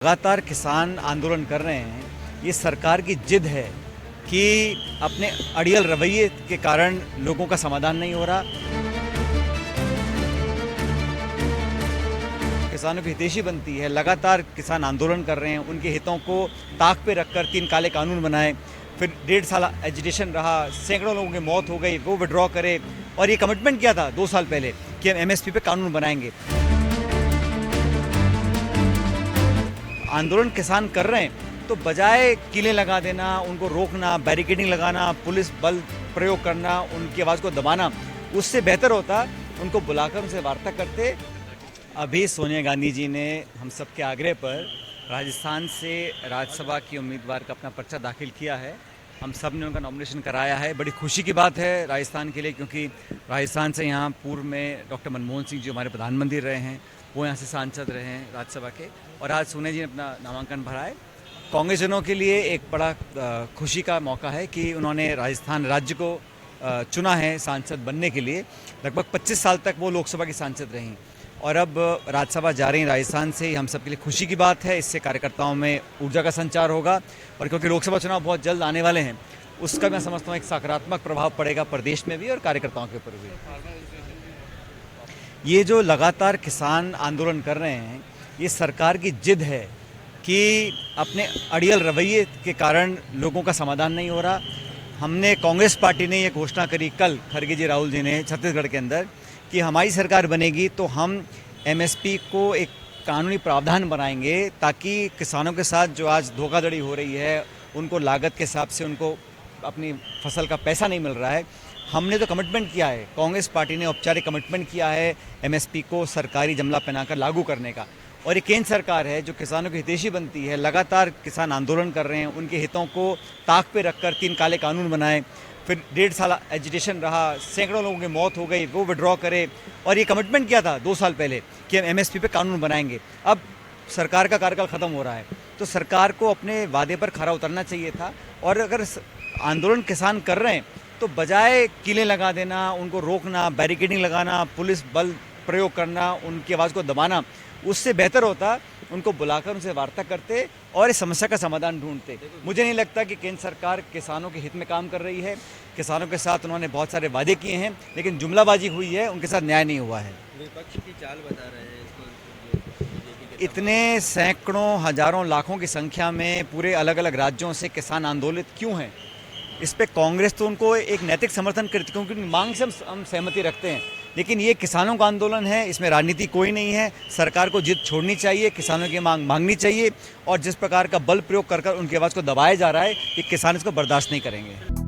लगातार किसान आंदोलन कर रहे हैं। ये सरकार की जिद है कि अपने अड़ियल रवैये के कारण लोगों का समाधान नहीं हो रहा। किसानों की हितैषी बनती है, लगातार किसान आंदोलन कर रहे हैं, उनके हितों को ताक पे रखकर 3 काले कानून बनाए, फिर 1.5 साल एजिटेशन रहा, सैकड़ों लोगों की मौत हो गई, वो विड्रॉ करे और ये कमिटमेंट किया था 2 साल पहले कि हम एमएसपी पे कानून बनाएंगे। आंदोलन किसान कर रहे हैं तो बजाय कीलें लगा देना, उनको रोकना, बैरिकेडिंग लगाना, पुलिस बल प्रयोग करना, उनकी आवाज़ को दबाना, उससे बेहतर होता उनको बुलाकर उनसे वार्ता करते। अभी सोनिया गांधी जी ने हम सब के आग्रह पर राजस्थान से राज्यसभा की उम्मीदवार का अपना पर्चा दाखिल किया है। हम सब ने उनका नॉमिनेशन कराया है। बड़ी खुशी की बात है राजस्थान के लिए, क्योंकि राजस्थान से यहाँ पूर्व में डॉक्टर मनमोहन सिंह जो हमारे प्रधानमंत्री रहे हैं, वो यहाँ से सांसद रहे हैं राज्यसभा के, और आज सोनिया जी ने अपना नामांकन भरा है। कांग्रेसजनों के लिए एक बड़ा खुशी का मौका है कि उन्होंने राजस्थान राज्य को चुना है सांसद बनने के लिए। लगभग 25 साल तक वो लोकसभा की सांसद रहीं और अब राज्यसभा जा रही हैं राजस्थान से। हम सब के लिए खुशी की बात है। इससे कार्यकर्ताओं में ऊर्जा का संचार होगा और क्योंकि लोकसभा चुनाव बहुत जल्द आने वाले हैं, उसका मैं समझता हूँ एक सकारात्मक प्रभाव पड़ेगा प्रदेश में भी और कार्यकर्ताओं के ऊपर भी। ये जो लगातार किसान आंदोलन कर रहे हैं, ये सरकार की जिद है कि अपने अड़ियल रवैये के कारण लोगों का समाधान नहीं हो रहा। हमने कांग्रेस पार्टी ने ये घोषणा करी कल, खड़गे जी राहुल जी ने, छत्तीसगढ़ के अंदर, कि हमारी सरकार बनेगी तो हम एमएसपी को एक कानूनी प्रावधान बनाएंगे ताकि किसानों के साथ जो आज धोखाधड़ी हो रही है, उनको लागत के हिसाब से उनको अपनी फसल का पैसा नहीं मिल रहा है। हमने तो कमिटमेंट किया है, कांग्रेस पार्टी ने औपचारिक कमिटमेंट किया है एमएसपी को सरकारी जमला पहनाकर लागू करने का, और ये केंद्र सरकार है जो किसानों की हितैषी बनती है। लगातार किसान आंदोलन कर रहे हैं, उनके हितों को ताक पे रखकर 3 काले कानून बनाए, फिर 1.5 साल एजिटेशन रहा, सैकड़ों लोगों की मौत हो गई, वो विड्रॉ करे और ये कमिटमेंट किया था 2 साल पहले कि हम एमएसपी पे कानून बनाएंगे। अब सरकार का कार्यकाल ख़त्म हो रहा है तो सरकार को अपने वादे पर खरा उतरना चाहिए था। और अगर आंदोलन किसान कर रहे हैं तो बजाय कीलें लगा देना, उनको रोकना, बैरिकेडिंग लगाना, पुलिस बल प्रयोग करना, उनकी आवाज़ को दबाना, उससे बेहतर होता उनको बुलाकर उनसे वार्ता करते और इस समस्या का समाधान ढूंढते। मुझे नहीं लगता कि केंद्र सरकार किसानों के हित में काम कर रही है। किसानों के साथ उन्होंने बहुत सारे वादे किए हैं, लेकिन जुमलाबाजी हुई है, उनके साथ न्याय नहीं हुआ है। विपक्ष की चाल बता रहे हैं इसको। इतने सैकड़ों, हजारों, लाखों की संख्या में पूरे अलग अलग राज्यों से किसान आंदोलित क्यों हैं? इस पे कांग्रेस तो उनको एक नैतिक समर्थन करती, क्योंकि उनकी मांग से हम सहमति रखते हैं, लेकिन ये किसानों का आंदोलन है, इसमें राजनीति कोई नहीं है। सरकार को जिद छोड़नी चाहिए, किसानों की मांग मांगनी चाहिए, और जिस प्रकार का बल प्रयोग कर उनकी आवाज़ को दबाया जा रहा है, ये किसान इसको बर्दाश्त नहीं करेंगे।